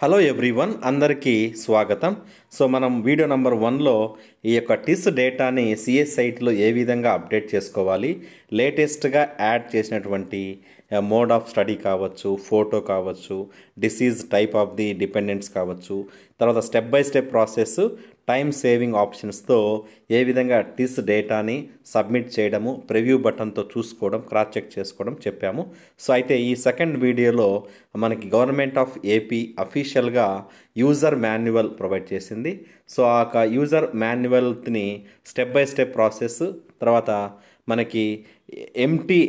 Hello everyone, అందరికీ స్వాగతం. So మనం వీడియో నెంబర్ 1లో ఈ యొక్క టిస్ డేటాని సిఎస్ సైట్లో ఏ విధంగా అప్డేట్ చేసుకోవాలి, లేటెస్ట్గా యాడ్ చేసినటువంటి మోడ్ ఆఫ్ స్టడీ కావచ్చు, ఫోటో కావచ్చు, disease type of the dependents కావచ్చు, తర్వాత step by step process time saving ఆప్షన్స్తో ఏ విధంగా టిస్ డేటాని సబ్మిట్ చేయడము, ప్రివ్యూ బటన్తో చూసుకోవడం, క్రాస్ చెక్ చేసుకోవడం చెప్పాము. సో అయితే ఈ సెకండ్ వీడియోలో మనకి గవర్నమెంట్ ఆఫ్ ఏపీ అఫీషియల్గా యూజర్ మాన్యువల్ ప్రొవైడ్ చేసింది. సో ఆ యూజర్ మాన్యువల్ని స్టెప్ బై స్టెప్ ప్రాసెస్, తర్వాత మనకి ఎంటీ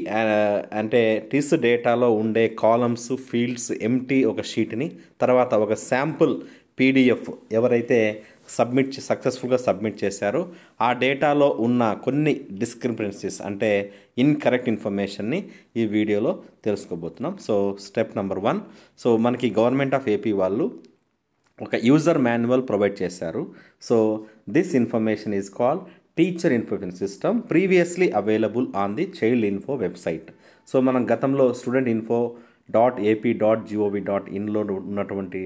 అంటే టిస్ డేటాలో ఉండే కాలమ్స్, ఫీల్డ్స్ ఎంటీ ఒక షీట్ని, తర్వాత ఒక శాంపుల్ పీడిఎఫ్ ఎవరైతే సక్సెస్ఫుల్గా సబ్మిట్ చేశారో ఆ డేటాలో ఉన్న కొన్ని డిస్క్రిపెన్సీస్ అంటే ఇన్కరెక్ట్ ఇన్ఫర్మేషన్ని ఈ వీడియోలో తెలుసుకోబోతున్నాం. సో స్టెప్ నెంబర్ 1, సో మనకి గవర్నమెంట్ ఆఫ్ ఏపీ వాళ్ళు ఒక యూజర్ మాన్యువల్ ప్రొవైడ్ చేశారు. So this information is called teacher information system previously available on the child info website. So మనం గతంలో స్టూడెంట్ ఇన్ఫో .ap.gov.inలో ఉన్నటువంటి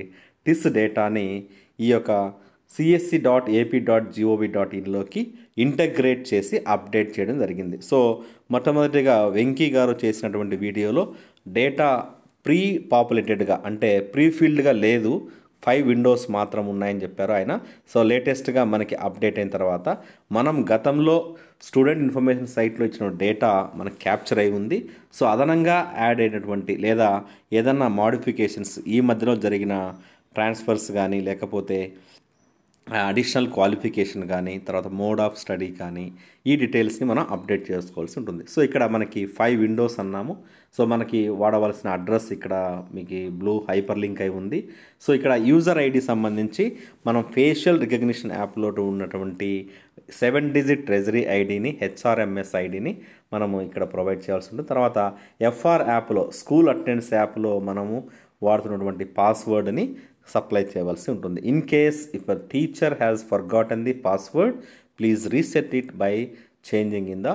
టిస్ డేటాని ఈ యొక్క csc.ap.gov.inలోకి ఇంటగ్రేట్ చేసి అప్డేట్ చేయడం జరిగింది. సో మొట్టమొదటిగా వెంకీ గారు చేసినటువంటి వీడియోలో డేటా ప్రీ పాపులేటెడ్గా అంటే ప్రీ ఫీల్డ్గా లేదు, 5 విండోస్ మాత్రం ఉన్నాయని చెప్పారు ఆయన. సో లేటెస్ట్గా మనకి అప్డేట్ అయిన తర్వాత మనం గతంలో స్టూడెంట్ ఇన్ఫర్మేషన్ సైట్లో ఇచ్చిన డేటా మనకు క్యాప్చర్ అయి ఉంది. సో అదనంగా యాడ్ అయినటువంటి లేదా ఏదన్నా మాడిఫికేషన్స్, ఈ మధ్యలో జరిగిన ట్రాన్స్ఫర్స్ కానీ, లేకపోతే అడిషనల్ క్వాలిఫికేషన్ కానీ, తర్వాత మోడ్ ఆఫ్ స్టడీ కానీ, ఈ డీటెయిల్స్ని మనం అప్డేట్ చేసుకోవాల్సి ఉంటుంది. సో ఇక్కడ మనకి 5 విండోస్ అన్నాము. సో మనకి వాడవలసిన అడ్రస్ ఇక్కడ మీకు బ్లూ హైపర్ లింక్ అయి ఉంది. సో ఇక్కడ యూజర్ ఐడి సంబంధించి మనం ఫేషియల్ రికగ్నిషన్ యాప్లో ఉన్నటువంటి 7 డిజిట్ ట్రెజరీ ఐడిని, హెచ్ఆర్ఎంఎస్ ఐడిని మనము ఇక్కడ ప్రొవైడ్ చేయాల్సి ఉంటుంది. తర్వాత ఎఫ్ఆర్ యాప్లో, స్కూల్ అటెండెన్స్ యాప్లో మనము వాడుతున్నటువంటి పాస్వర్డ్ని సప్లై చేయవలసి ఉంటుంది. In case if a teacher has forgotten the password, please reset it by changing in the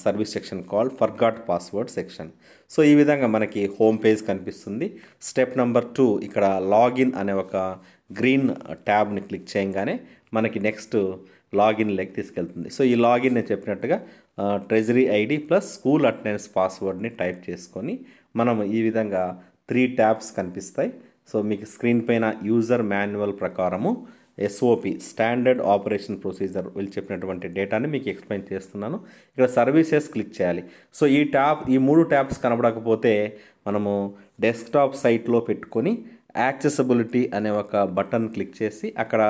service section called forgot password section. So ఈ విధంగా మనకి హోమ్ పేజ్ కనిపిస్తుంది. స్టెప్ నెంబర్ 2, ఇక్కడ లాగిన్ అనే ఒక గ్రీన్ ట్యాబ్ని క్లిక్ చేయగానే మనకి నెక్స్ట్ లాగిన్ లెక్ తీసుకెళ్తుంది. సో ఈ లాగిన్ నేను చెప్పినట్టుగా treasury ID plus school attendance పాస్వర్డ్ని టైప్ చేసుకొని మనం ఈ విధంగా 3 ట్యాబ్స్ కనిపిస్తాయి. సో మీకు స్క్రీన్ పైన యూజర్ మాన్యువల్ ప్రకారము ఎస్ఓపి, స్టాండర్డ్ ఆపరేషన్ ప్రొసీజర్ వీళ్ళు చెప్పినటువంటి డేటాని మీకు ఎక్స్ప్లెయిన్ చేస్తున్నాను. ఇక్కడ సర్వీసెస్ క్లిక్ చేయాలి. సో ఈ 3 ట్యాబ్స్ కనబడకపోతే మనము డెస్క్టాప్ సైట్లో పెట్టుకొని యాక్సెసిబిలిటీ అనే ఒక బటన్ క్లిక్ చేసి అక్కడ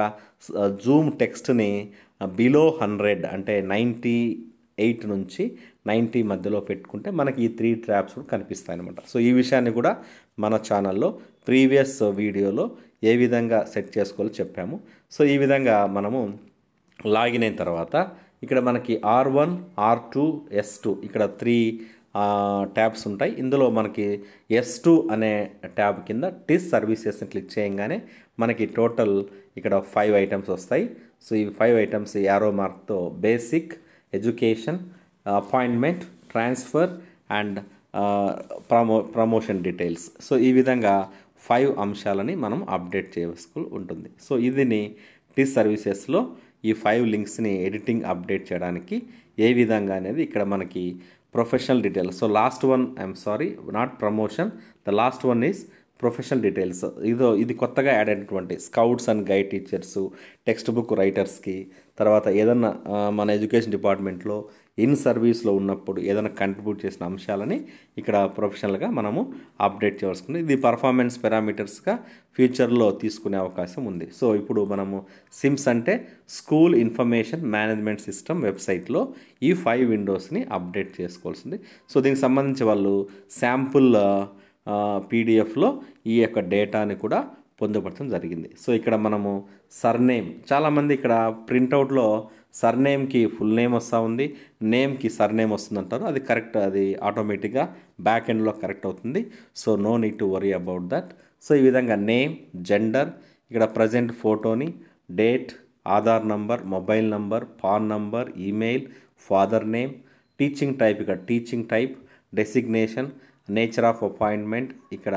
జూమ్ టెక్స్ట్ని బిలో 100 అంటే 98 నుంచి 90 మధ్యలో పెట్టుకుంటే మనకి ఈ 3 ట్యాబ్స్ కూడా కనిపిస్తాయి అన్నమాట. సో ఈ విషయాన్ని కూడా మన ఛానల్లో ప్రీవియస్ వీడియోలో ఏ విధంగా సెట్ చేసుకోవాలో చెప్పాము. సో ఈ విధంగా మనము లాగిన్ అయిన తర్వాత ఇక్కడ మనకి R1, R2, S2 ఇక్కడ 3 ట్యాబ్స్ ఉంటాయి. ఇందులో మనకి S2 అనే ట్యాబ్ కింద టిస్ సర్వీసెస్ని క్లిక్ చేయగానే మనకి టోటల్ ఇక్కడ 5 ఐటమ్స్ వస్తాయి. సో ఈ 5 ఐటమ్స్ యారో మార్క్తో basic, education, appointment, transfer and promotion details. So ఈ విధంగా 5 అంశాలని మనం అప్డేట్ చేయవలసి ఉంటుంది. సో ఇదిని టిస్ సర్వీసెస్లో ఈ 5 లింక్స్ని ఎడిటింగ్ అప్డేట్ చేయడానికి ఏ విధంగా అనేది ఇక్కడ మనకి professional details. So last one, I'm sorry, not promotion, the last one is professional details. ఇది కొత్తగా యాడ్ అయినటువంటి scouts and guide teachers, text book రైటర్స్కి, తర్వాత ఏదన్నా మన ఎడ్యుకేషన్ డిపార్ట్మెంట్లో ఇన్ సర్వీస్లో ఉన్నప్పుడు ఏదైనా కంట్రిబ్యూట్ చేసిన అంశాలని ఇక్కడ ప్రొఫెషనల్గా మనము అప్డేట్ చేయవలసింది. ఇది పర్ఫార్మెన్స్ పారామీటర్స్గా ఫ్యూచర్లో తీసుకునే అవకాశం ఉంది. సో ఇప్పుడు మనము సిమ్స్ అంటే స్కూల్ ఇన్ఫర్మేషన్ మేనేజ్మెంట్ సిస్టమ్ వెబ్సైట్లో ఈ 5 విండోస్ని అప్డేట్ చేసుకోవాల్సింది. సో దీనికి సంబంధించి వాళ్ళు శాంపుల్ పీడిఎఫ్లో ఈ యొక్క డేటాని కూడా పొందుపరచడం జరిగింది. సో ఇక్కడ మనము సర్నేమ్, చాలామంది ఇక్కడ ప్రింట్అవుట్లో సర్నేమ్కి ఫుల్ నేమ్ వస్తూ ఉంది, నేమ్కి సర్నేమ్ వస్తుంది అంటారు. అది కరెక్ట్, అది ఆటోమేటిక్గా బ్యాక్ ఎండ్లో కరెక్ట్ అవుతుంది. So no need to worry about that. So ఈ విధంగా నేమ్, జెండర్, ఇక్కడ ప్రజెంట్ ఫోటోని, date, Aadhaar number, mobile number, PAN number, email, father name, teaching type, ఇక్కడ teaching type, designation, nature of appointment, ఇక్కడ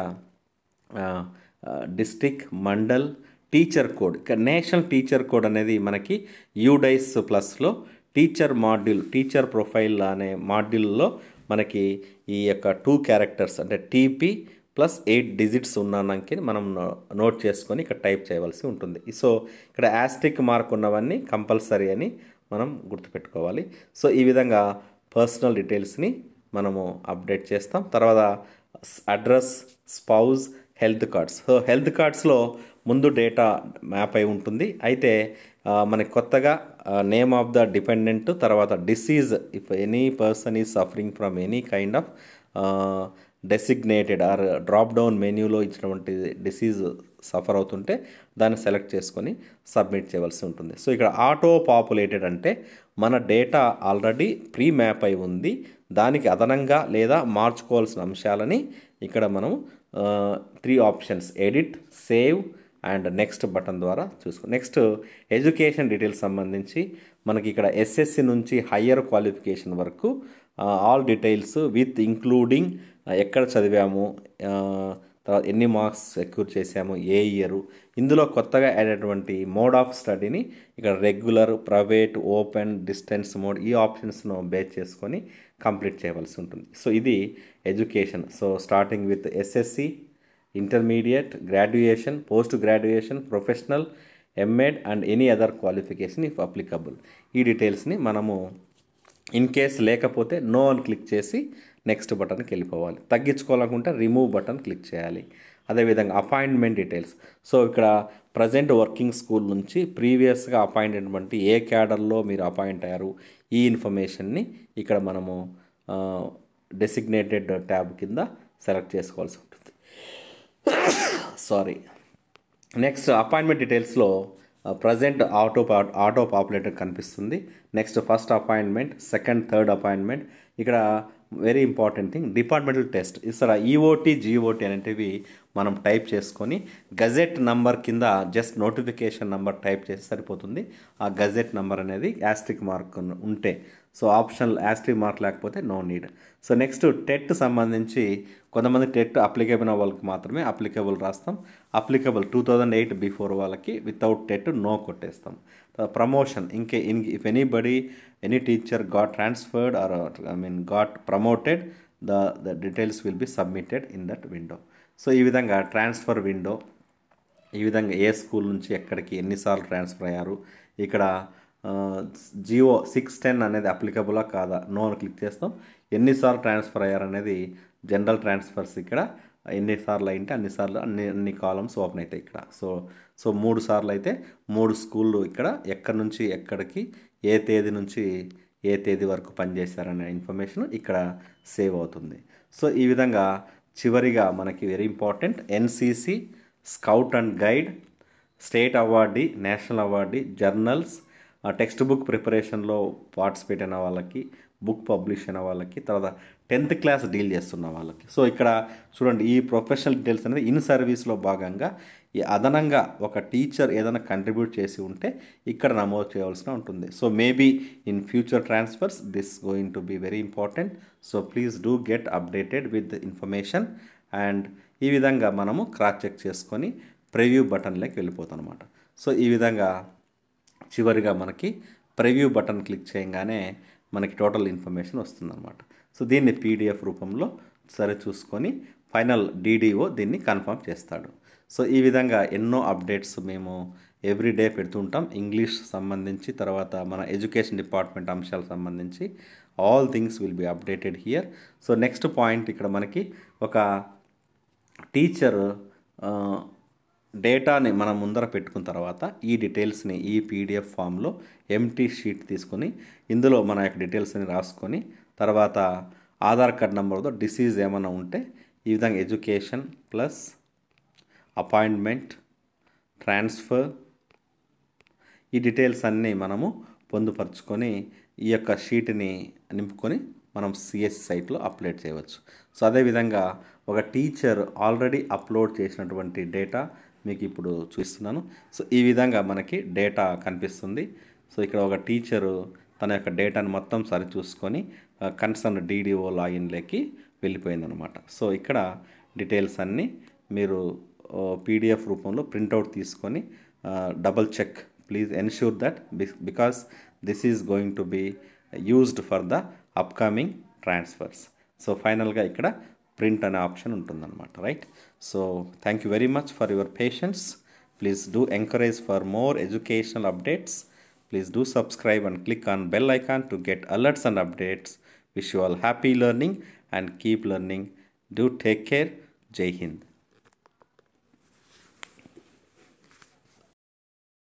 డిస్ట్రిక్ట్, మండల్, టీచర్ కోడ్. ఇక్కడ national teacher code అనేది మనకి UDISE ప్లస్లో టీచర్ మాడ్యూల్, టీచర్ ప్రొఫైల్ అనే మాడ్యూల్లో మనకి ఈ యొక్క 2 క్యారెక్టర్స్ అంటే టీపీ ప్లస్ 8 డిజిట్స్ ఉన్నానికి మనం నోట్ చేసుకొని ఇక్కడ టైప్ చేయవలసి ఉంటుంది. సో ఇక్కడ యాస్టిక్ మార్క్ ఉన్నవన్నీ కంపల్సరీ అని మనం గుర్తుపెట్టుకోవాలి. సో ఈ విధంగా పర్సనల్ డీటెయిల్స్ని మనము అప్డేట్ చేస్తాం. తర్వాత address, spouse, health cards. So health కార్డ్స్లో ముందు డేటా మ్యాప్ అయి ఉంటుంది. అయితే మనకి కొత్తగా నేమ్ ఆఫ్ ద డిపెండెంట్, తర్వాత disease, if any person is suffering from any kind of designated or drop down మెన్యూలో ఇచ్చినటువంటి డిసీజ్ సఫర్ అవుతుంటే దాన్ని సెలెక్ట్ చేసుకొని సబ్మిట్ చేయవలసి ఉంటుంది. సో ఇక్కడ ఆటో పాపులేటెడ్ అంటే మన డేటా ఆల్రెడీ ప్రీ మ్యాప్ అయి ఉంది, దానికి అదనంగా లేదా మార్చుకోవాల్సిన అంశాలని ఇక్కడ మనం 3 options edit, save and next button ద్వారా చూసుకో. నెక్స్ట్ ఎడ్యుకేషన్ డీటెయిల్స్ సంబంధించి మనకి ఇక్కడ ఎస్ఎస్సి నుంచి హయ్యర్ క్వాలిఫికేషన్ వరకు ఆల్ డీటెయిల్స్ విత్ ఇంక్లూడింగ్ ఎక్కడ చదివాము, తర్వాత ఎన్ని మార్క్స్ సెక్యూర్ చేసాము, ఏ ఇయరు, ఇందులో కొత్తగా అయినటువంటి మోడ్ ఆఫ్ స్టడీని ఇక్కడ regular, private, open, distance mode ఈ ఆప్షన్స్ను బేస్ చేసుకొని కంప్లీట్ చేయవలసి ఉంటుంది. సో ఇది education. So starting with SSC, intermediate, graduation, post graduation, professional, MEd and any other qualification if applicable. ఈ డీటెయిల్స్ని మనము ఇన్ కేస్ లేకపోతే నో అని క్లిక్ చేసి నెక్స్ట్ బటన్కి వెళ్ళిపోవాలి. తగ్గించుకోవాలనుకుంటే రిమూవ్ బటన్ క్లిక్ చేయాలి. అదేవిధంగా అపాయింట్మెంట్ డీటెయిల్స్. సో ఇక్కడ ప్రజెంట్ వర్కింగ్ స్కూల్ నుంచి ప్రీవియస్గా అపాయింట్ అయినటువంటి ఏ క్యాడర్లో మీరు అపాయింట్ అయ్యారు, ఈ ఇన్ఫర్మేషన్ని ఇక్కడ మనము డెసిగ్నేటెడ్ ట్యాబ్ కింద సెలెక్ట్ చేసుకోవాల్సి ఉంటుంది. సారీ. నెక్స్ట్ అపాయింట్మెంట్ డీటెయిల్స్లో ప్రజెంట్ ఆటో పాపులేటర్ కనిపిస్తుంది. Next first appointment, second, third appointment. ఇక్కడ very important thing departmental test. ఇక్కడ ఈఓటీ, జిఓటీ అనేటివి మనం టైప్ చేసుకొని గజెట్ నంబర్ కింద జస్ట్ నోటిఫికేషన్ నంబర్ టైప్ చేసి సరిపోతుంది. ఆ గజెట్ నంబర్ అనేది యాస్ట్రిక్ మార్క్ ఉంటే, సో ఆప్షనల్ యాస్ట్రిక్ మార్క్ లేకపోతే no need. So next TET సంబంధించి కొంతమంది టెట్ అప్లికేబుల్ వాళ్ళకి మాత్రమే అప్లికేబుల్ రాస్తాం. అప్లికేబుల్ 2008 బిఫోర్ వాళ్ళకి వితౌట్ టెట్ నో కొట్టేస్తాం. Promotion, if anybody, any teacher got transferred or got promoted, the details will be submitted in that window. So ఈ విధంగా transfer window, ఈ విధంగా ఏ స్కూల్ నుంచి ఎక్కడికి ఎన్నిసార్లు ట్రాన్స్ఫర్ అయ్యారు, ఇక్కడ జియో 610 అనేది అప్లికబులా కాదా, నో అని క్లిక్ చేస్తాం. ఎన్నిసార్లు ట్రాన్స్ఫర్ అయ్యారనేది జనరల్ ట్రాన్స్ఫర్స్, ఇక్కడ ఎన్నిసార్లు అయితే అన్నిసార్లు అన్ని కాలమ్స్ ఓపెన్ అవుతాయి ఇక్కడ. సో 3 సార్లు అయితే 3 స్కూళ్ళు ఇక్కడ ఎక్కడి నుంచి ఎక్కడికి, ఏ తేదీ నుంచి ఏ తేదీ వరకు పనిచేశారనే ఇన్ఫర్మేషన్ ఇక్కడ సేవ్ అవుతుంది. సో ఈ విధంగా చివరిగా మనకి very important NCC, scout and guide, state awardee, national awardee, journals, text book ప్రిపరేషన్లో పార్టిసిపేట్ అయిన వాళ్ళకి, బుక్ పబ్లిష్ అయిన వాళ్ళకి, తర్వాత 10th క్లాస్ డీల్ చేస్తున్న వాళ్ళకి. సో ఇక్కడ చూడండి, ఈ ప్రొఫెషనల్ డీటెయిల్స్ అనేది ఇన్ సర్వీస్లో భాగంగా ఈ అదనంగా ఒక టీచర్ ఏదైనా కంట్రిబ్యూట్ చేసి ఉంటే ఇక్కడ నమోదు చేయవలసిన ఉంటుంది. So maybe in future transfers this going to be very important. So please do get updated with information. And ఈ విధంగా మనము క్రాస్ చెక్ చేసుకొని ప్రివ్యూ బటన్లోకి వెళ్ళిపోతాం అనమాట. సో ఈ విధంగా చివరిగా మనకి ప్రివ్యూ బటన్ క్లిక్ చేయగానే మనకి టోటల్ ఇన్ఫర్మేషన్ వస్తుందన్నమాట. సో దీన్ని పీడిఎఫ్ రూపంలో సరి చూసుకొని ఫైనల్ డీడీఓ దీన్ని కన్ఫర్మ్ చేస్తాడు. సో ఈ విధంగా ఎన్నో అప్డేట్స్ మేము ఎవ్రీడే పెడుతుంటాం. ఇంగ్లీష్ సంబంధించి, తర్వాత మన ఎడ్యుకేషన్ డిపార్ట్మెంట్ అంశాలకు సంబంధించి all things will be updated here. So next point, ఇక్కడ మనకి ఒక టీచర్ డేటాని మనం ముందర పెట్టుకున్న తర్వాత ఈ డీటెయిల్స్ని ఈ పీడిఎఫ్ ఫామ్లో ఎంటీ షీట్ తీసుకొని ఇందులో మన యొక్క డీటెయిల్స్ని రాసుకొని, తర్వాత ఆధార్ కార్డ్ నెంబర్తో డిసీజ్ ఏమైనా ఉంటే ఈ విధంగా ఎడ్యుకేషన్ ప్లస్ అపాయింట్మెంట్, ట్రాన్స్ఫర్, ఈ డీటెయిల్స్ అన్నీ మనము పొందుపరుచుకొని ఈ యొక్క షీట్ని నింపుకొని మనం సిఎస్సి సైట్లో అప్లోడ్ చేయవచ్చు. సో అదేవిధంగా ఒక టీచర్ ఆల్రెడీ అప్లోడ్ చేసినటువంటి డేటా మీకు ఇప్పుడు చూపిస్తున్నాను. సో ఈ విధంగా మనకి డేటా కనిపిస్తుంది. సో ఇక్కడ ఒక టీచరు తన యొక్క డేటాను మొత్తం సరి చూసుకొని కన్సర్న్ డీడీఓ లాగిన్లోకి వెళ్ళిపోయిందనమాట. సో ఇక్కడ డీటెయిల్స్ అన్నీ మీరు పీడిఎఫ్ రూపంలో ప్రింట్అవుట్ తీసుకొని double check, please ensure that because this is going to be used for the upcoming transfers. So ఫైనల్గా ఇక్కడ ప్రింట్ అనే ఆప్షన్ ఉంటుందన్నమాట, right? So thank you very much for your patience. Please do encourage for more educational updates. Please do subscribe and click on bell icon to get alerts and updates. Wish you all happy learning and keep learning. Do take care. Jai Hind.